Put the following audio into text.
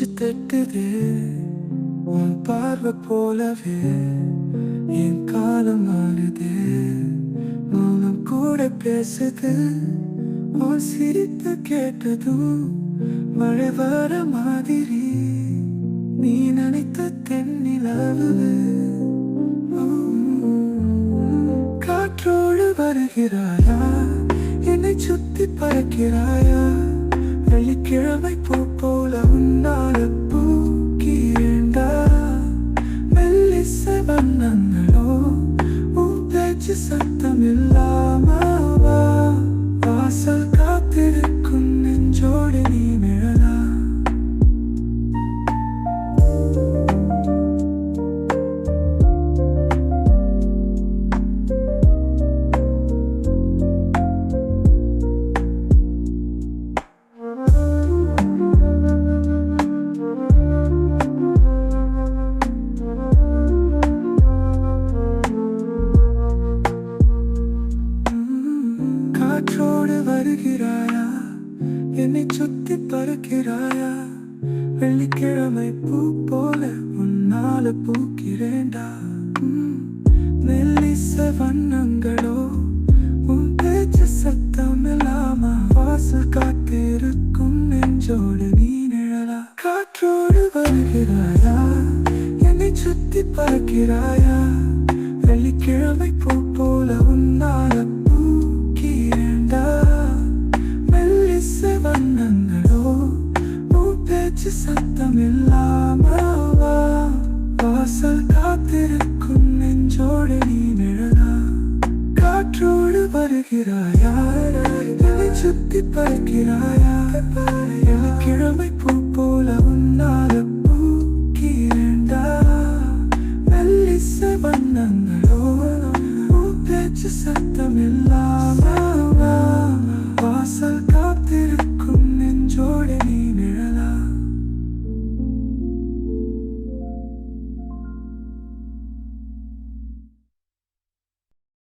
நெஞ்சு தட்டுதே உன் பார்வை போலவே என் காலம் மாறுதே மௌனம் கூட பேசுது உன் சிரிப்பு கேட்டதும் மழை வர மாதிரி நீ நினைத்த தென்னிலவு காற்றோடு வருகிறாயா என்னை சுத்தி பறக்கிறாயா வெள்ளிக்கிழமை பூ போல உன்னால பூக்கிறேண்டா மெல்லிசை வண்ணங்களோ உன் பேச்சு சத்தம் இல்லாம வா வாசல் காத்திருக்கும் நெஞ்சோடு நீ மிழலா காற்றோடு வருகிறாயா என்னை சுத்தி பறக்கிறாயா வெள்ளிக்கிழமை பூ போல உன்னால பூக்கிறேண்டா மெல்லிசை வண்ணங்களோ உன் பேச்சு சத்தம் இல்லாம வாசல் காத்திருக்கும் நெஞ்சோடு நீ நிழலா காற்றோடு வருகிறாயா என்னை சுத்தி பறக்கிறாயா வெள்ளிக்கிழமை பூ போல உன்னால மெல்லிசை வண்ணங்களோ உன் பேச்சு சத்தம் இல்லாம வா வாசல் காத்திருக்கும் நெஞ்சோடு நீ நிழலா காற்றோடு வருகிறாயா என்னை சுத்தி பறக்கிறாயா வெள்ளிக்கிழமை பூ